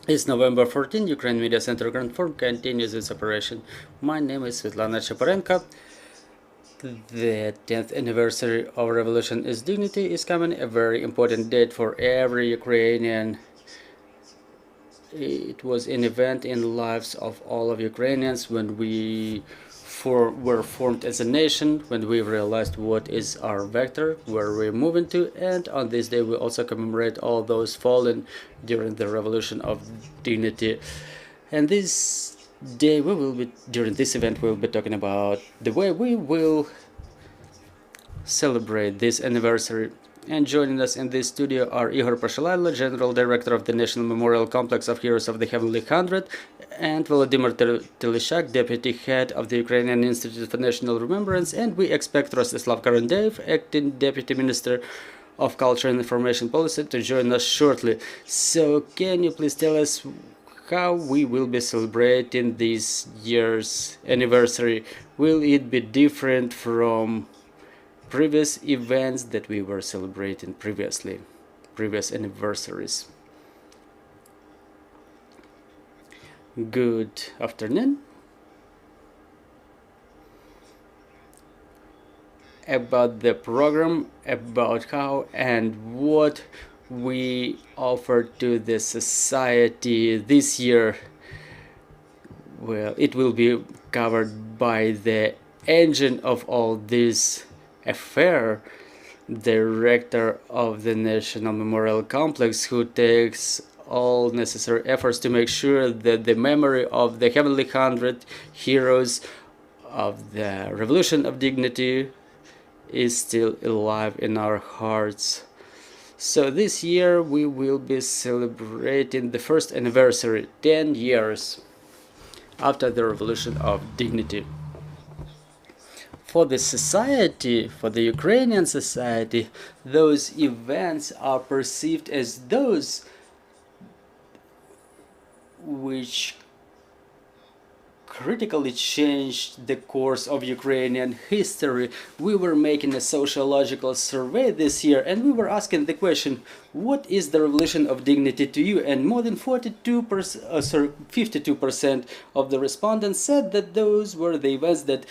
It's November 14. Ukraine Media Center Ukrinform continues its operation. My name is Svetlana Cheparenko. The 10th anniversary of Revolution is Dignity is coming, a very important date for every Ukrainian. It was an event in the lives of all of Ukrainians when we were formed as a nation, when we realized what is our vector, where we're moving to, and on this day we also commemorate all those fallen during the Revolution of Dignity. And this day during this event we'll be talking about the way we will celebrate this anniversary. And joining us in this studio are Ihor, Poshivaylo, General Director of the National Memorial Complex of Heroes of the Heavenly Hundred, and Volodymyr Tylishchak, Deputy Head of the Ukrainian Institute for National Remembrance, and we expect Rostislav, Karandeev, Acting Deputy Minister of Culture and Information Policy, to join us shortly. So can you please tell us how we will be celebrating this year's anniversary? Will it be different from previous events that we were celebrating previously, previous anniversaries? Good afternoon. About the program, about how and what we offer to the society this year, well, it will be covered by the engine of all this affair, director of the National Memorial Complex, who takes all necessary efforts to make sure that the memory of the Heavenly Hundred heroes of the Revolution of Dignity is still alive in our hearts. So this year we will be celebrating the first anniversary, 10 years after the Revolution of Dignity. For the society, for the Ukrainian society, those events are perceived as those which critically changed the course of Ukrainian history. We were making a sociological survey this year, and we were asking the question, what is the Revolution of Dignity to you? And more than 52% of the respondents said that those were the events that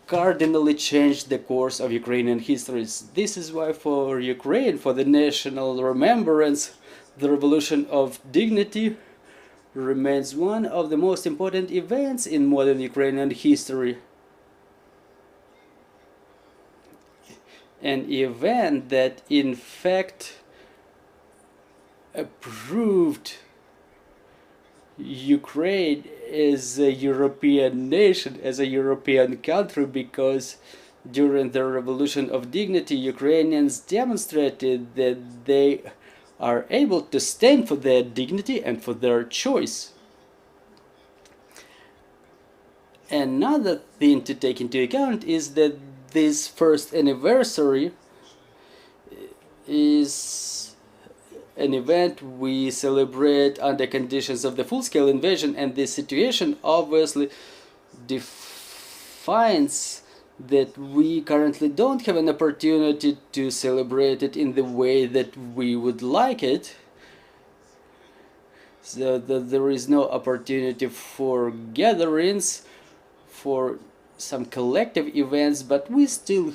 cardinally changed the course of Ukrainian history. This is why for Ukraine, for the national remembrance, the Revolution of Dignity remains one of the most important events in modern Ukrainian history. An event that in fact proved Ukraine as a European nation, as a European country, because during the Revolution of Dignity, Ukrainians demonstrated that they are able to stand for their dignity and for their choice. Another thing to take into account is that this first anniversary is an event we celebrate under conditions of the full-scale invasion, and this situation obviously defines that we currently don't have an opportunity to celebrate it in the way that we would like it. So that there is no opportunity for gatherings, for some collective events, but we still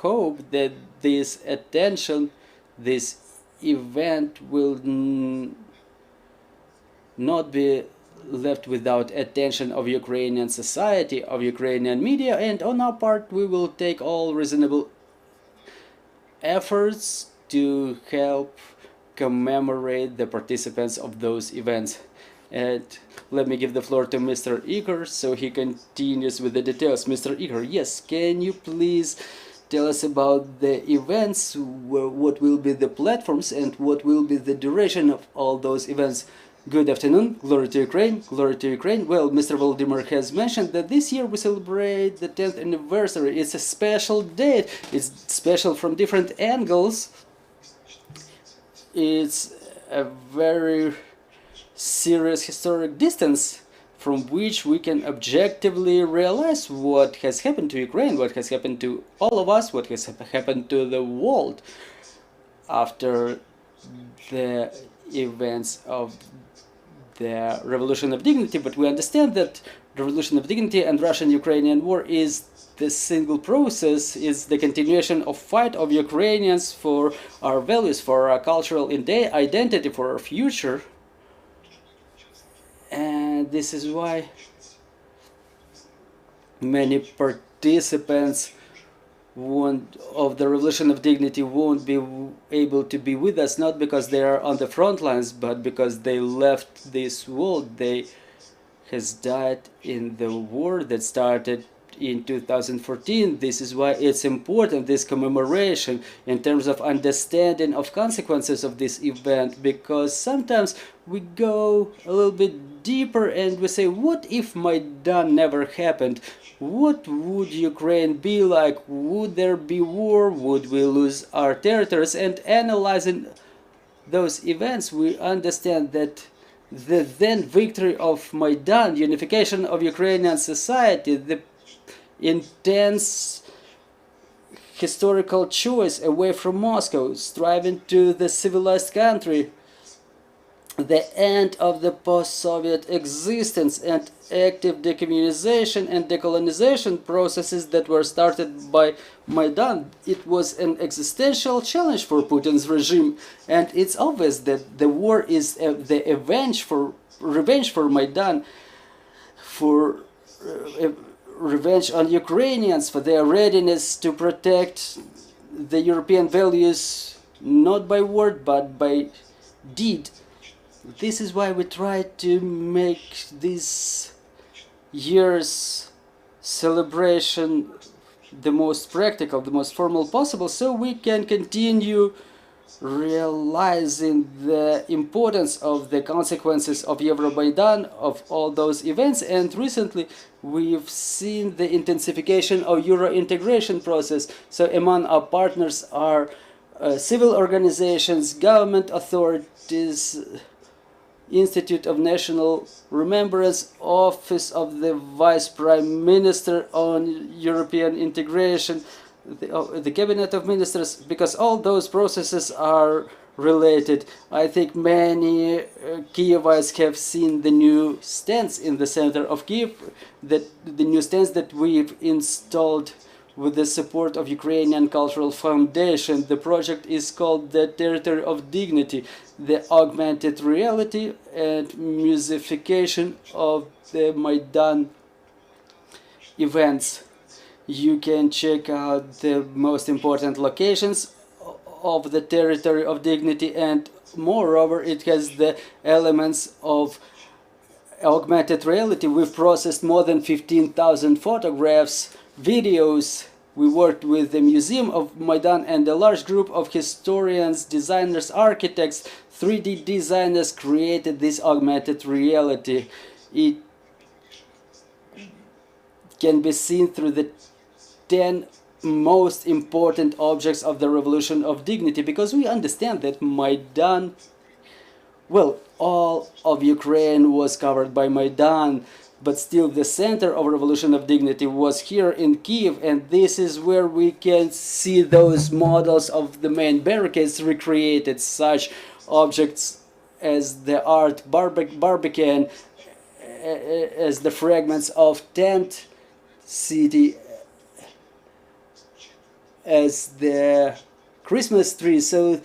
hope that this attention, this event will not be left without attention of Ukrainian society, of Ukrainian media, and on our part we will take all reasonable efforts to help commemorate the participants of those events. And let me give the floor to Mr. Ihor so he continues with the details. Mr. Ihor, yes, can you please tell us about the events, what will be the platforms and what will be the duration of all those events? Good afternoon, glory to Ukraine, glory to Ukraine. Well, Mr. Volodymyr has mentioned that this year we celebrate the 10th anniversary. It's a special date, it's special from different angles. It's a very serious historic distance from which we can objectively realize what has happened to Ukraine, what has happened to all of us, what has happened to the world after the events of the Revolution of Dignity, but we understand that the Revolution of Dignity and Russian-Ukrainian war is the single process, is the continuation of fight of Ukrainians for our values, for our cultural identity, for our future. And this is why many participants of the Revolution of Dignity won't be able to be with us, not because they are on the front lines, but because they left this world. They has died in the war that started in 2014. This is why it's important, this commemoration, in terms of understanding of consequences of this event, because sometimes we go a little bit deeper and we say, what if Maidan never happened? What would Ukraine be like? Would there be war? Would we lose our territories? And analyzing those events, we understand that the then victory of Maidan, unification of Ukrainian society, the intense historical choice away from Moscow, striving to the civilized country, the end of the post-Soviet existence and active decommunization and decolonization processes that were started by Maidan. It was an existential challenge for Putin's regime, and it's obvious that the war is the revenge for Maidan, for revenge on Ukrainians, for their readiness to protect the European values, not by word but by deed. This is why we try to make this year's celebration the most practical, the most formal possible, so we can continue realizing the importance of the consequences of Euromaidan, of all those events. And recently we've seen the intensification of Euro integration process. So among our partners are civil organizations, government authorities, Institute of National Remembrance, Office of the Vice Prime Minister on European Integration, the Cabinet of Ministers, because all those processes are related. I think many Kievites have seen the new stands in the center of Kiev, the new stands that we've installed with the support of Ukrainian Cultural Foundation. The project is called the Territory of Dignity, the augmented reality and musification of the Maidan events. You can check out the most important locations of the Territory of Dignity, and moreover it has the elements of augmented reality. We've processed more than 15,000 photographs, videos. We worked with the Museum of Maidan and a large group of historians, designers, architects, 3D designers created this augmented reality. It can be seen through the 10 most important objects of the Revolution of Dignity, because we understand that Maidan, well, all of Ukraine was covered by Maidan, but still the center of Revolution of Dignity was here in Kiev, and this is where we can see those models of the main barricades recreated, such objects as the art Barbican, as the fragments of tent city, as the Christmas tree. So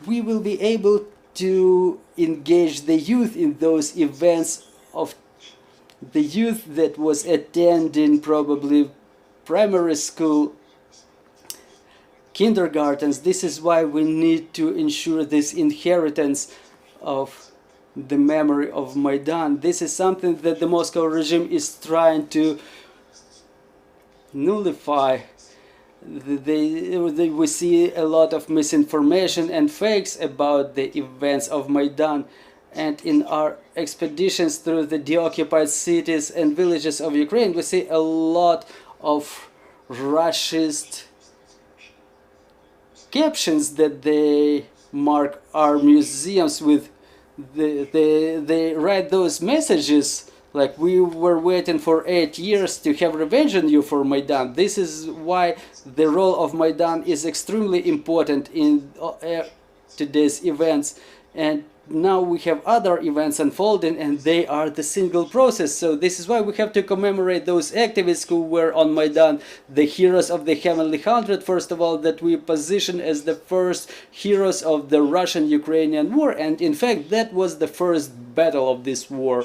we will be able to engage the youth in those events of the youth that was attending probably primary school, kindergartens. This is why we need to ensure this inheritance of the memory of Maidan. This is something that the Moscow regime is trying to nullify. We see a lot of misinformation and fakes about the events of Maidan, and in our expeditions through the deoccupied cities and villages of Ukraine, we see a lot of Russian captions that they mark our museums with. They write those messages like, we were waiting for 8 years to have revenge on you for Maidan. This is why the role of Maidan is extremely important in today's events. And now we have other events unfolding, and they are the single process. So this is why we have to commemorate those activists who were on Maidan, the heroes of the Heavenly Hundred, first of all, that we position as the first heroes of the Russian-Ukrainian war, and in fact that was the first battle of this war.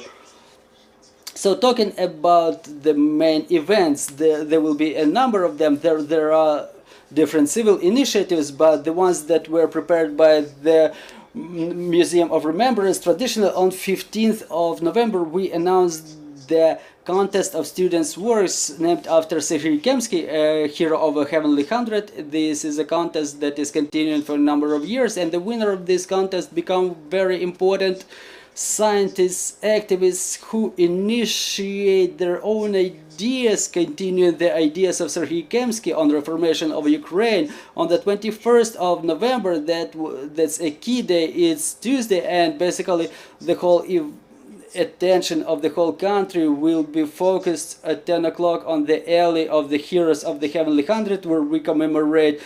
So talking about the main events, there will be a number of them. There are different civil initiatives, but the ones that were prepared by the Museum of Remembrance, traditional, on 15th of November we announced the contest of students' works named after Serhiy Kemsky, a hero of a Heavenly Hundred. This is a contest that is continuing for a number of years, and the winner of this contest become very important scientists, activists who initiate their own ideas, continuing the ideas of Serhiy Kemsky on reformation of Ukraine. On the 21st of November, that's a key day, it's Tuesday, and basically the whole attention of the whole country will be focused at 10 o'clock on the alley of the heroes of the Heavenly Hundred, where we commemorate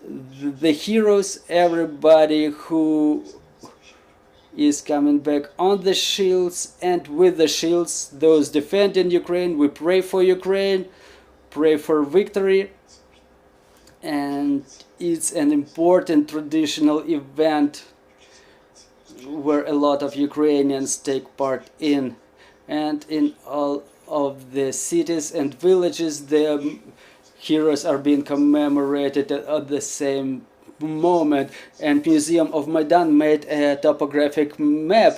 the heroes, everybody who is coming back on the shields and with the shields, those defending Ukraine. We pray for Ukraine, pray for victory, and it's an important traditional event where a lot of Ukrainians take part in. And in all of the cities and villages, the heroes are being commemorated at the same moment, and Museum of Maidan made a topographic map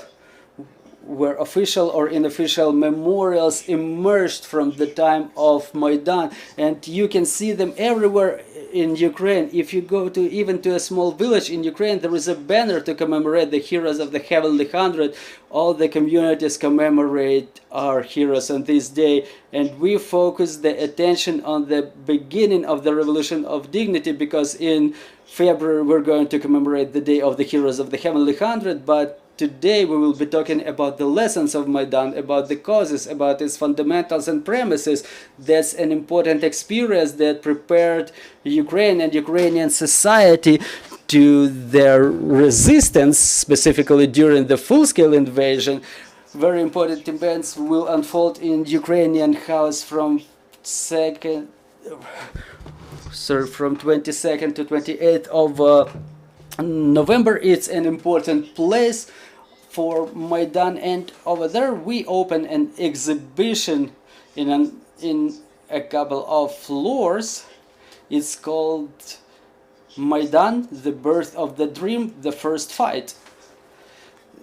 where official or unofficial memorials emerged from the time of Maidan, and you can see them everywhere in Ukraine. If you go to even to a small village in Ukraine, there is a banner to commemorate the heroes of the Heavenly Hundred. All the communities commemorate our heroes on this day, and we focus the attention on the beginning of the Revolution of Dignity, because in February we're going to commemorate the day of the heroes of the Heavenly Hundred, but today we will be talking about the lessons of Maidan, about the causes, about its fundamentals and premises. That's an important experience that prepared Ukraine and Ukrainian society to their resistance, specifically during the full-scale invasion. Very important events will unfold in Ukrainian house from 22nd to 28th of November. It's an important place for Maidan, and over there we open an exhibition in a couple of floors. It's called Maidan, the birth of the dream, the first fight.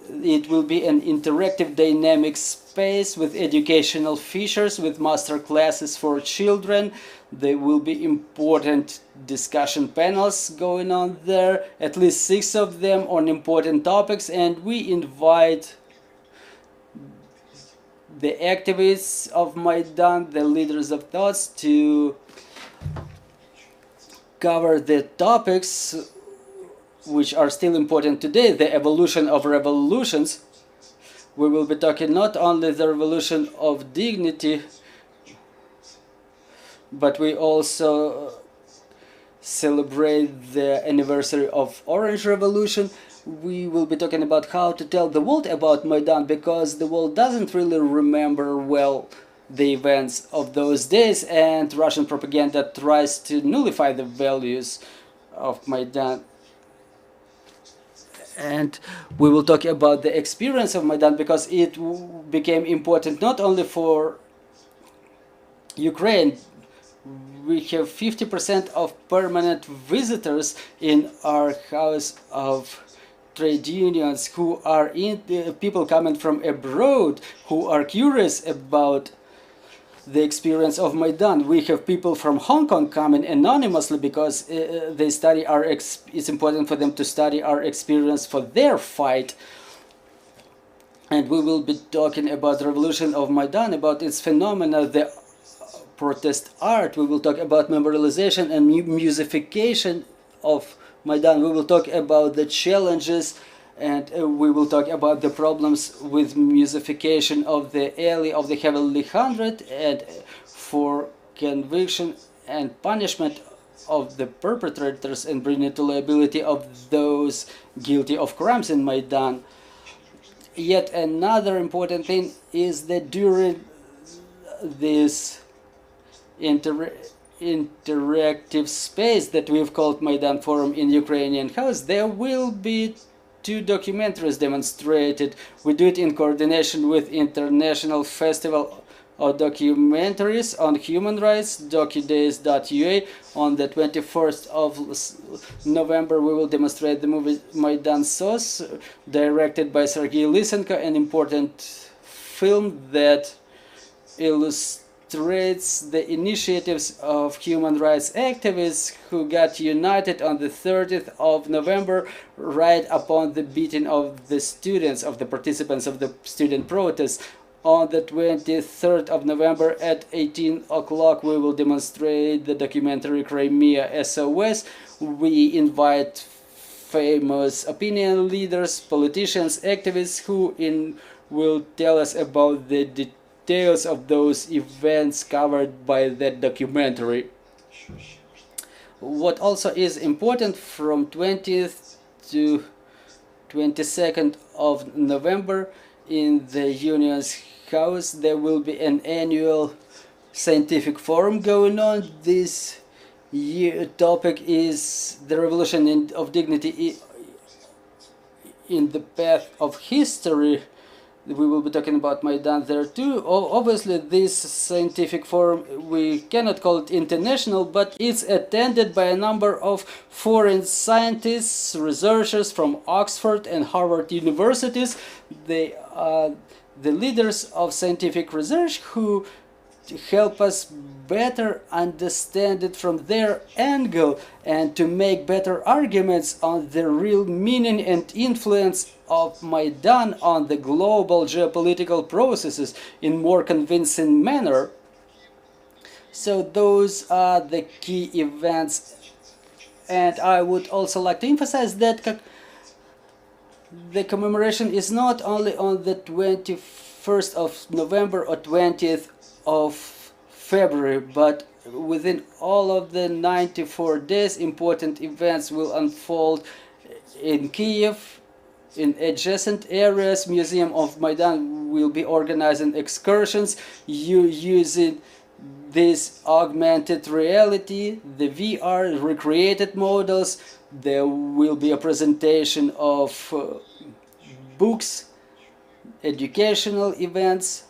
It will be an interactive dynamic space with educational features, with master classes for children. There will be important discussion panels going on there, at least 6 of them on important topics, and we invite the activists of Maidan, the leaders of thoughts, to cover the topics which are still important today, the evolution of revolutions. We will be talking not only the revolution of dignity, but we also celebrate the anniversary of Orange Revolution. We will be talking about how to tell the world about Maidan, because the world doesn't really remember well the events of those days, and Russian propaganda tries to nullify the values of Maidan. And we will talk about the experience of Maidan, because it became important not only for Ukraine. We have 50% of permanent visitors in our House of Trade Unions who are people coming from abroad who are curious about the experience of Maidan. We have people from Hong Kong coming anonymously because they study it's important for them to study our experience for their fight. And we will be talking about the revolution of Maidan, about its phenomena, the protest art. We will talk about memorialization and musification of Maidan. We will talk about the challenges, and we will talk about the problems with musification of the alley of the Heavenly Hundred, and for conviction and punishment of the perpetrators and bringing to liability of those guilty of crimes in Maidan. Yet another important thing is that during this interactive space that we've called Maidan Forum in Ukrainian House, there will be 2 documentaries demonstrated. We do it in coordination with International Festival of Documentaries on Human Rights, docudays.ua. On the 21st of November, we will demonstrate the movie Maidan SOS, directed by Sergei Lysenko, an important film that illustrates the initiatives of human rights activists who got united on the 30th of November, right upon the beating of the students, of the participants of the student protests. On the 23rd of November at 18 o'clock, we will demonstrate the documentary Crimea SOS. We invite famous opinion leaders, politicians, activists who will tell us about the details of those events covered by that documentary. What also is important, from 20th to 22nd of November in the Union's House, there will be an annual scientific forum going on. This year topic is the revolution of dignity in the path of history. We will be talking about Maidan there too. Obviously, this scientific forum, we cannot call it international, but it's attended by a number of foreign scientists, researchers from Oxford and Harvard universities. They are the leaders of scientific research who help us better understand it from their angle and to make better arguments on the real meaning and influence of Maidan on the global geopolitical processes in more convincing manner. So those are the key events, and I would also like to emphasize that the commemoration is not only on the 21st of November or 20th of February, but within all of the 94 days, important events will unfold in Kiev, in adjacent areas. Museum of Maidan will be organizing excursions using this augmented reality, the VR, recreated models. There will be a presentation of books, educational events.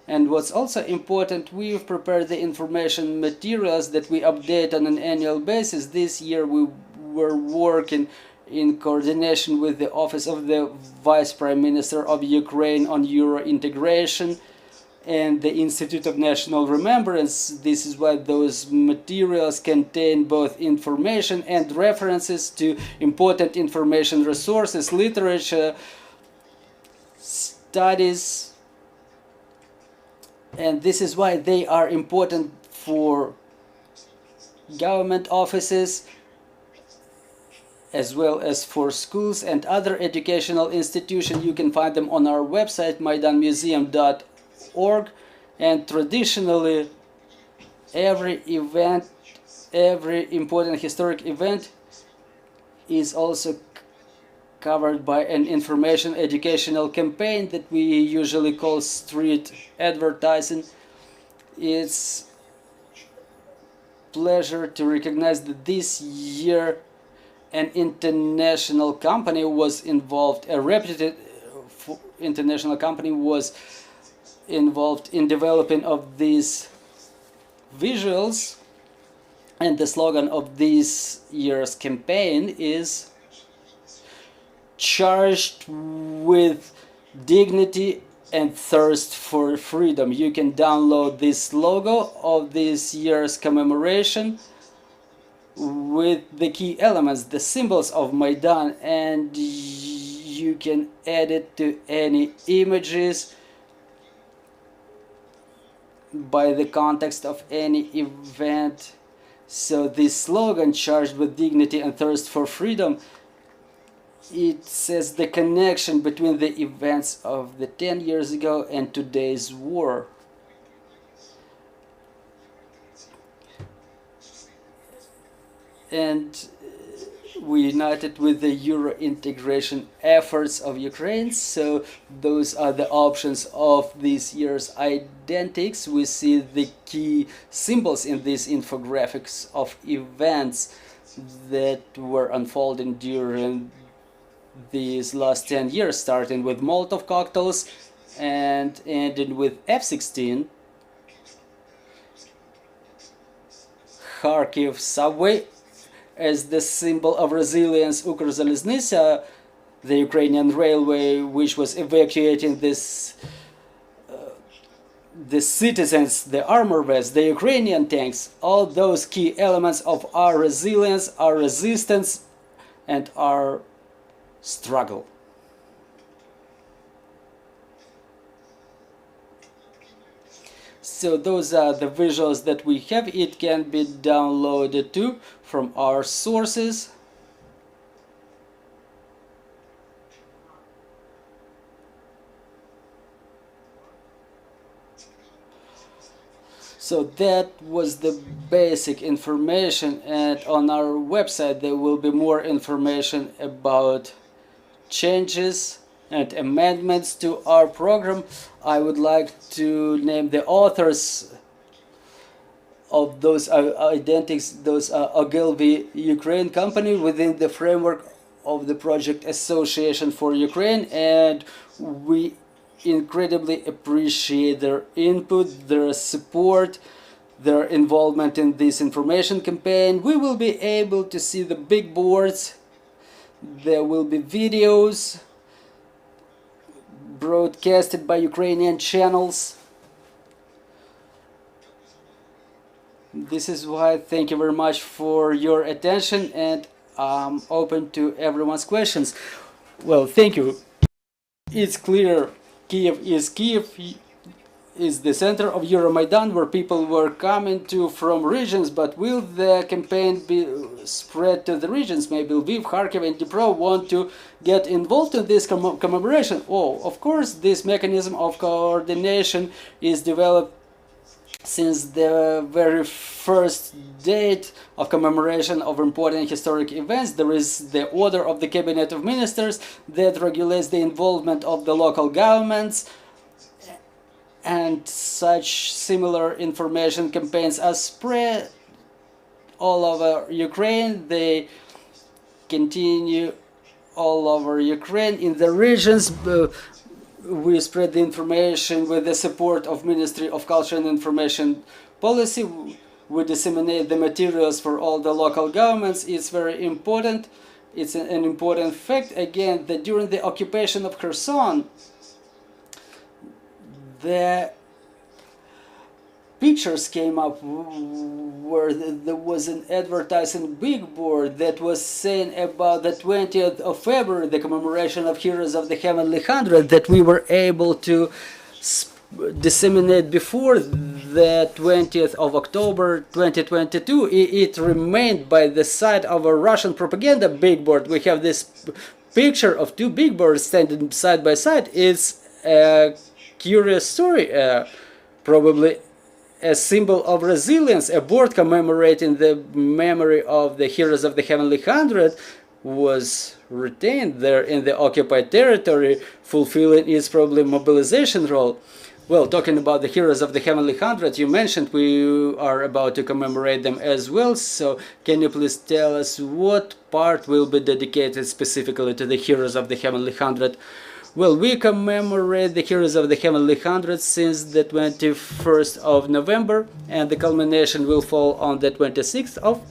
And what's also important, we've prepared the information materials that we update on an annual basis. This year we were working in coordination with the Office of the Vice Prime Minister of Ukraine on Euro integration and the Institute of National Remembrance. This is why those materials contain both information and references to important information resources, literature, studies, and this is why they are important for government offices as well as for schools and other educational institutions. You can find them on our website, maidanmuseum.org. And traditionally, every event, every important historic event is also covered by an information educational campaign that we usually call street advertising. It's pleasure to recognize that this year an international company was involved, a reputed international company was involved in developing of these visuals, and the slogan of this year's campaign is "Charged with dignity and thirst for freedom." You can download this logo of this year's commemoration with the key elements, the symbols of Maidan, and you can add it to any images by the context of any event. So this slogan, "Charged with dignity and thirst for freedom," it says the connection between the events of the 10 years ago and today's war. and we united with the Euro integration efforts of Ukraine. So those are the options of this year's identics. We see the key symbols in these infographics of events that were unfolding during these last 10 years, starting with Molotov cocktails and ending with F-16, Kharkiv subway as the symbol of resilience, Ukrzaliznytsia, the Ukrainian railway which was evacuating the citizens, the armor vests, the Ukrainian tanks, all those key elements of our resilience, our resistance, and our struggle. So those are the visuals that we have. It can be downloaded too from our sources. So that was the basic information, and on our website there will be more information about changes and amendments to our program. I would like to name the authors of those identics, those Ogilvy Ukraine company within the framework of the project Association for Ukraine, and we incredibly appreciate their input, their support, their involvement in this information campaign. We will be able to see the big boards. There will be videos broadcasted by Ukrainian channels. This is why thank you very much for your attention, and I'm open to everyone's questions. Well, thank you. It's clear Kiev is the center of Euromaidan, where people were coming to from regions, but will the campaign be spread to the regions? Maybe Lviv, Kharkiv and Dnipro want to get involved in this commemoration. Oh, of course, this mechanism of coordination is developed since the very first date of commemoration of important historic events. There is the order of the Cabinet of Ministers that regulates the involvement of the local governments, and such similar information campaigns are spread all over Ukraine. They continue all over Ukraine. In the regions, we spread the information with the support of Ministry of Culture and Information Policy. We disseminate the materials for all the local governments. It's very important. It's an important fact, again, that during the occupation of Kherson, the pictures came up where there was an advertising big board that was saying about the 20th of February, the commemoration of Heroes of the Heavenly Hundred, that we were able to disseminate before the 20th of October 2022. It remained by the side of a Russian propaganda big board. We have this picture of two big boards standing side by side. It's a curious story, probably a symbol of resilience. A board commemorating the memory of the Heroes of the Heavenly Hundred was retained there in the occupied territory, fulfilling its probably mobilization role. Well, talking about the Heroes of the Heavenly Hundred, you mentioned we are about to commemorate them as well, so can you please tell us what part will be dedicated specifically to the Heroes of the Heavenly Hundred? Well, we commemorate the Heroes of the Heavenly Hundred since the 21st of November, and the culmination will fall on the 26th of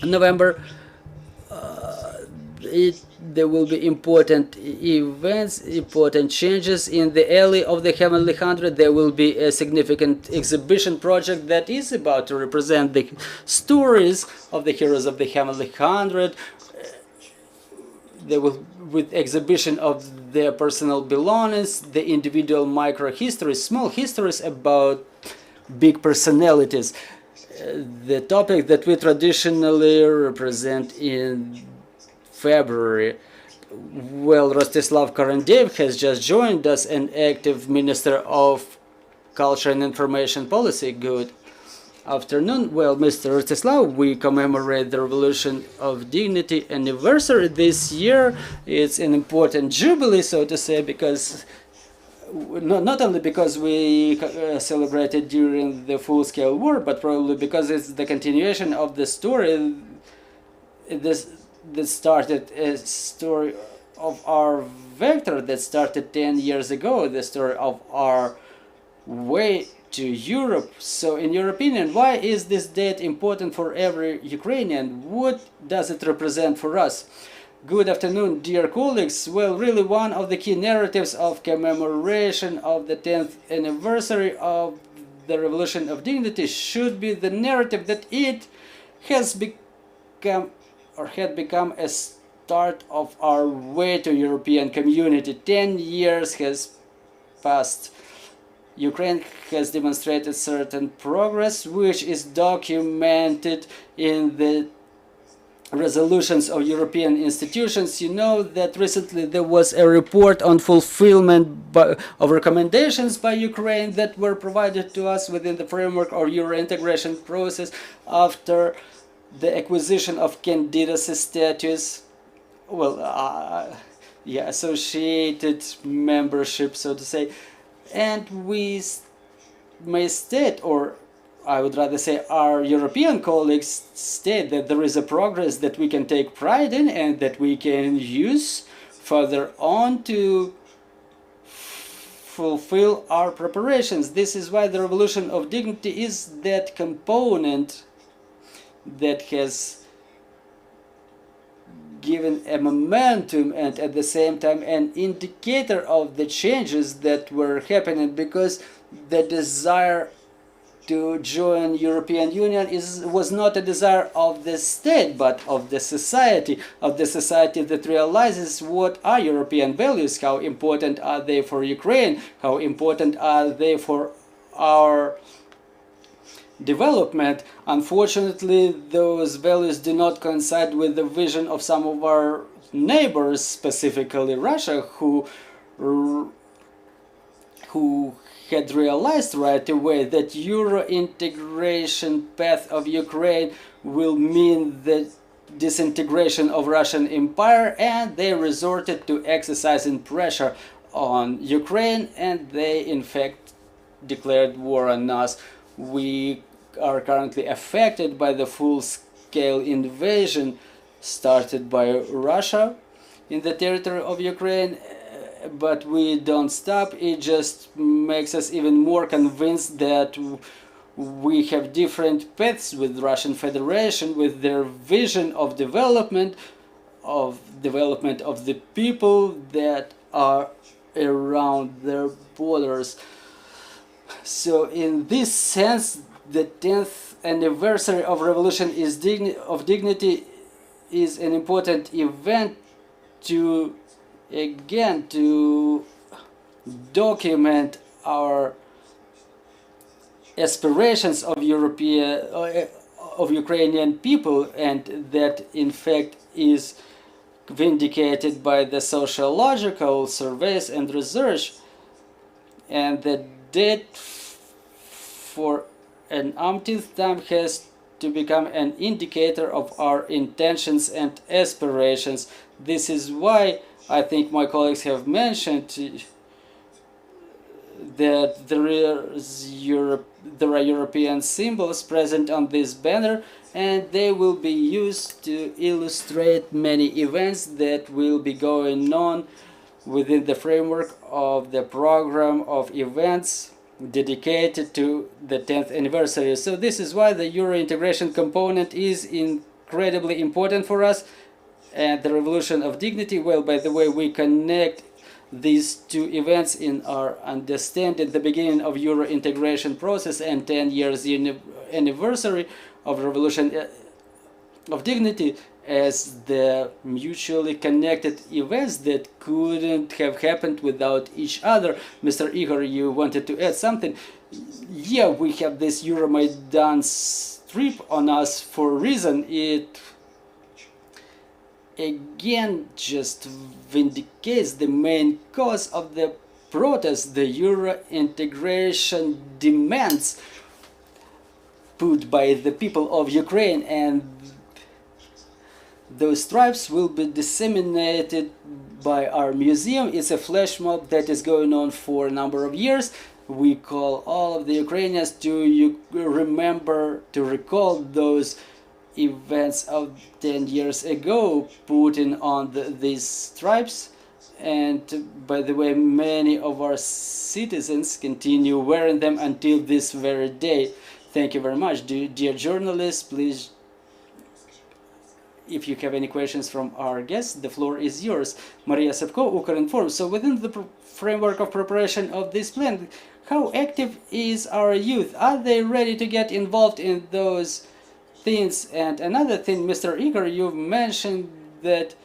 November. There will be important events, important changes in the alley of the Heavenly Hundred. There will be a significant exhibition project that is about to represent the stories of the Heroes of the Heavenly Hundred. There will, with exhibition of their personal belongings, the individual micro histories, small histories about big personalities. The topic that we traditionally represent in February. Well, Rostislav Karandeev has just joined us, an active Minister of Culture and Information Policy. Good. afternoon. Well, Mr. Rostislav, we commemorate the Revolution of Dignity anniversary this year. It's an important jubilee, so to say, because not only because we celebrated during the full-scale war, but probably because it's the continuation of the story. This started a story of our vector that started 10 years ago, the story of our way to Europe. So in your opinion, why is this date important for every Ukrainian? What does it represent for us? Good afternoon, dear colleagues. Well, really one of the key narratives of commemoration of the 10th anniversary of the Revolution of Dignity should be the narrative that it has become or had become a start of our way to European community. 10 years has passed. Ukraine has demonstrated certain progress, which is documented in the resolutions of European institutions. You know that recently there was a report on fulfillment of recommendations by Ukraine that were provided to us within the framework of Euro integration process after the acquisition of candidacy status, well, associated membership, so to say. And we may state, or I would rather say our European colleagues state, that there is a progress that we can take pride in and that we can use further on to fulfill our preparations. This is why the Revolution of Dignity is that component that has given a momentum and at the same time an indicator of the changes that were happening, because the desire to join European Union was not a desire of the state but of the society that realizes what are European values, how important are they for Ukraine, how important are they for our development. Unfortunately, those values do not coincide with the vision of some of our neighbors, specifically Russia, who had realized right away that Euro integration path of Ukraine will mean the disintegration of Russian Empire, and they resorted to exercising pressure on Ukraine, and they in fact declared war on us. We are currently affected by the full-scale invasion started by Russia in the territory of Ukraine, but we don't stop. It just makes us even more convinced that we have different paths with Russian Federation, with their vision of development of the people that are around their borders. So in this sense, the 10th anniversary of Revolution of Dignity is an important event to document our aspirations of Ukrainian people, and that in fact is vindicated by the sociological surveys and research, and the date for an umpteenth time has to become an indicator of our intentions and aspirations. This is why I think my colleagues have mentioned that there are European symbols present on this banner, and they will be used to illustrate many events that will be going on within the framework of the program of events dedicated to the 10th anniversary. So this is why the Euro integration component is incredibly important for us. And the Revolution of Dignity, well, by the way, we connect these two events in our understanding, the beginning of Euro integration process and 10 years anniversary of Revolution of Dignity, as the mutually connected events that couldn't have happened without each other. Mr. Ihor, you wanted to add something? Yeah, we have this Euromaidan strip on us for a reason. It again just vindicates the main cause of the protest. The Euro integration demands put by the people of Ukraine, and those stripes will be disseminated by our museum. It's a flash mob that is going on for a number of years. We call all of the Ukrainians to remember, to recall those events of 10 years ago, putting on these stripes. And by the way, many of our citizens continue wearing them until this very day. Thank you very much. Dear journalists, please, if you have any questions from our guests, the floor is yours. Maria Sapko, Ukrinform. So within the framework of preparation of this plan, how active is our youth? Are they ready to get involved in those things? And another thing, Mr. Ihor, you've mentioned that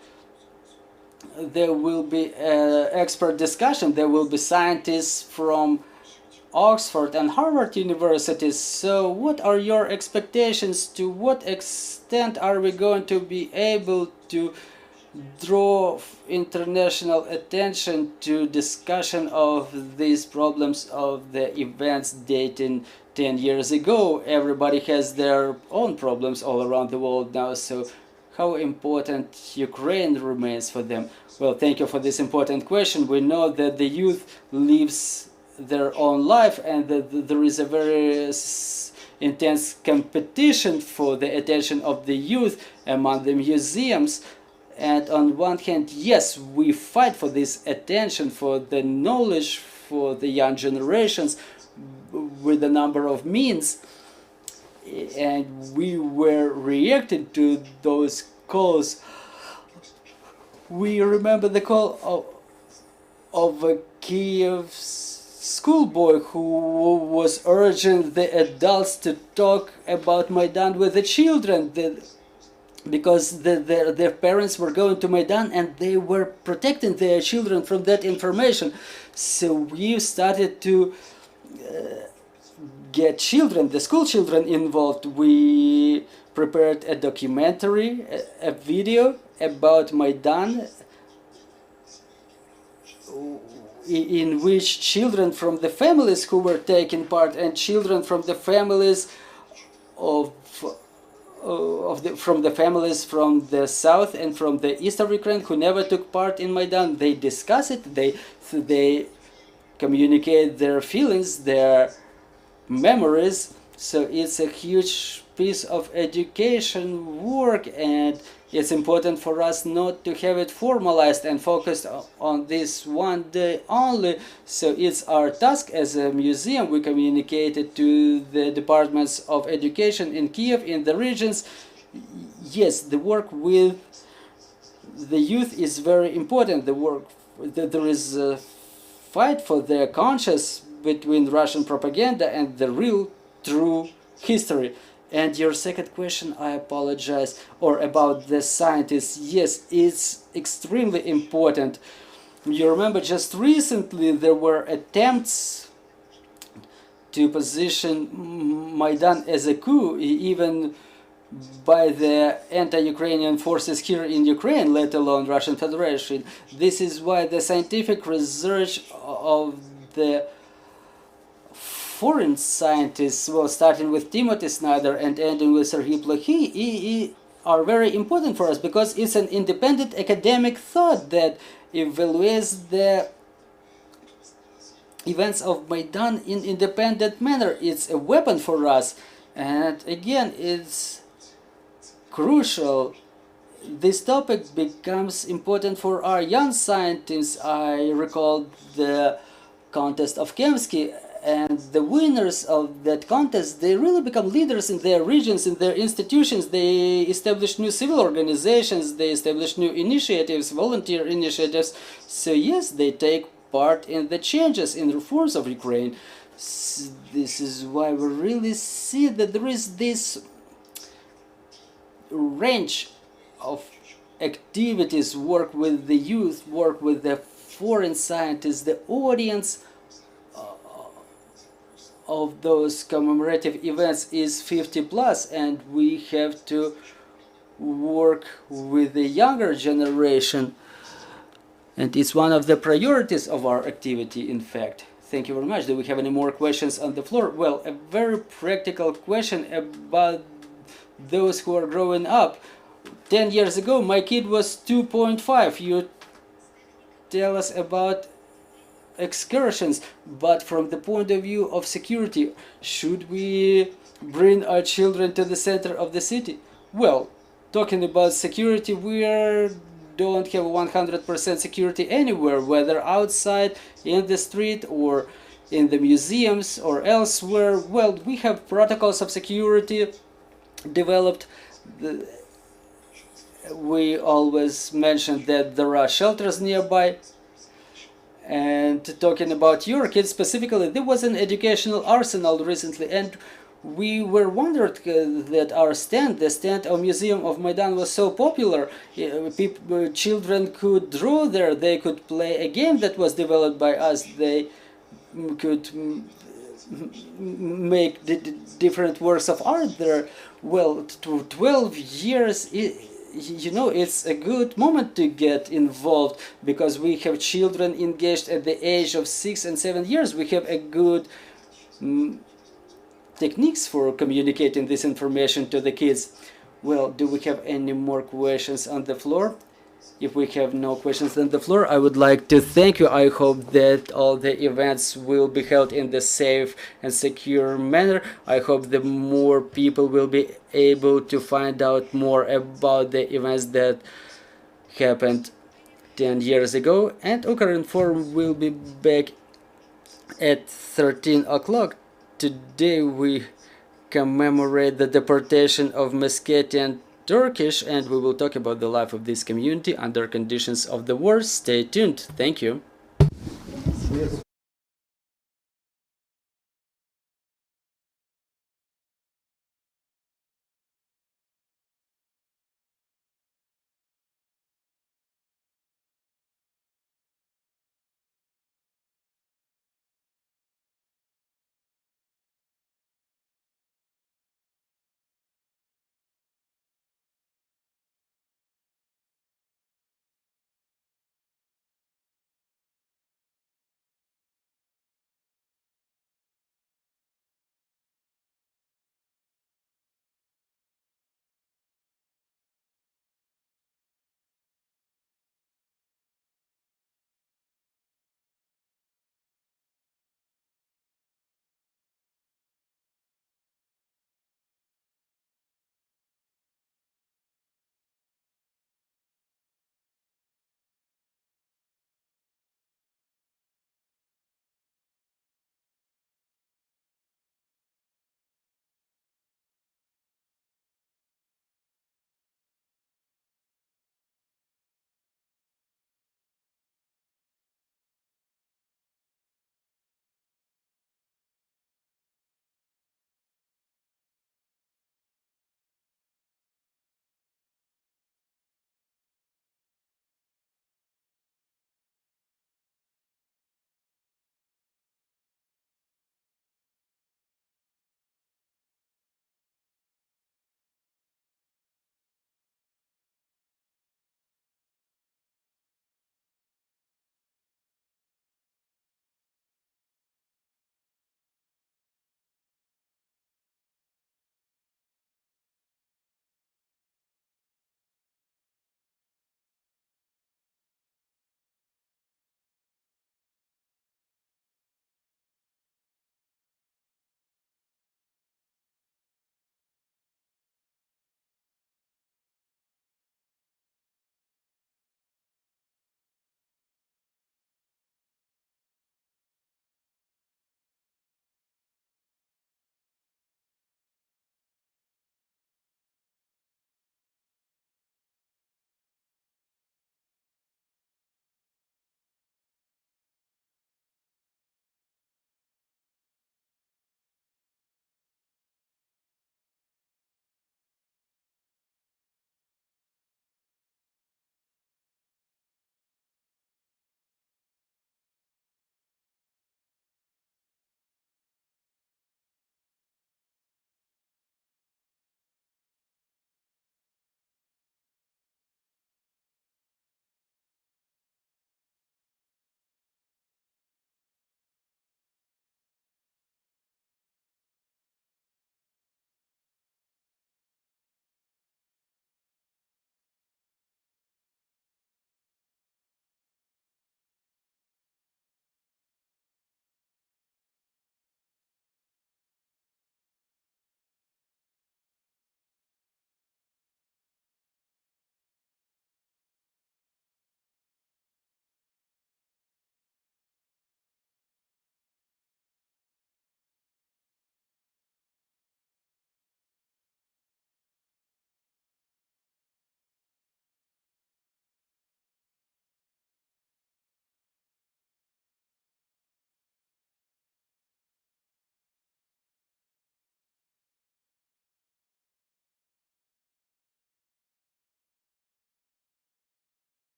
there will be expert discussion. There will be scientists from Oxford and Harvard universities. So what are your expectations? To what extent are we going to be able to draw international attention to discussion of these problems of the events dating 10 years ago? Everybody has their own problems all around the world now, so how important Ukraine remains for them? Well, thank you for this important question. We know that the youth lives their own life, and that there is a very intense competition for the attention of the youth among the museums. And on one hand, yes, we fight for this attention, for the knowledge for the young generations with a number of means. And we were reacting to those calls. We remember the call of a Kiev schoolboy who was urging the adults to talk about Maidan with the children, because their parents were going to Maidan and they were protecting their children from that information. So we started to get children, the school children, involved. We prepared a documentary, a video about Maidan, in which children from the families who were taking part and children from the families from the families from the south and from the east of Ukraine who never took part in Maidan, they discuss it, they communicate their feelings, their memories. So it's a huge piece of education work, and it's important for us not to have it formalized and focused on this one day only. So it's our task as a museum. We communicated to the departments of education in Kiev, in the regions. Yes, the work with the youth is very important. The work that there is a fight for their conscience between Russian propaganda and the real, true history. And your second question, I apologize, or about the scientists. Yes, it's extremely important. You remember just recently there were attempts to position Maidan as a coup, even by the anti-Ukrainian forces here in Ukraine, let alone Russian Federation. This is why the scientific research of the foreign scientists, well, starting with Timothy Snyder and ending with Sergei Plokhy, are very important for us, because it's an independent academic thought that evaluates the events of Maidan in independent manner. It's a weapon for us, and again, it's crucial. This topic becomes important for our young scientists. I recall the contest of Kemsky, and the winners of that contest, they really become leaders in their regions, in their institutions. They establish new civil organizations, they establish new initiatives, volunteer initiatives. So yes, they take part in the changes, in reforms of Ukraine. This is why we really see that there is this range of activities, work with the youth, work with the foreign scientists. The audience of those commemorative events is 50 plus, and we have to work with the younger generation, and it's one of the priorities of our activity, in fact. Thank you very much. Do we have any more questions on the floor? Well, a very practical question about those who are growing up. 10 years ago, my kid was 2.5. You tell us about excursions, but from the point of view of security, should we bring our children to the center of the city? Well, talking about security, we don't have 100% security anywhere, whether outside, in the street, or in the museums, or elsewhere. Well, we have protocols of security developed. We always mention that there are shelters nearby. And talking about your kids specifically, there was an educational arsenal recently, and we were wondered that our stand, the stand of Museum of Maidan, was so popular. Children could draw there, they could play a game that was developed by us, they could make different works of art there. Well, 12 years, you know, it's a good moment to get involved, because we have children engaged at the age of 6 and 7 years. We have a good techniques for communicating this information to the kids. Well, do we have any more questions on the floor? If we have no questions on the floor, I would like to thank you. I hope that all the events will be held in the safe and secure manner. I hope that more people will be able to find out more about the events that happened 10 years ago. And Ukrinform will be back at 13 o'clock. Today we commemorate the deportation of Meskhetian Turkish, and we will talk about the life of this community under conditions of the war. Stay tuned. Thank you.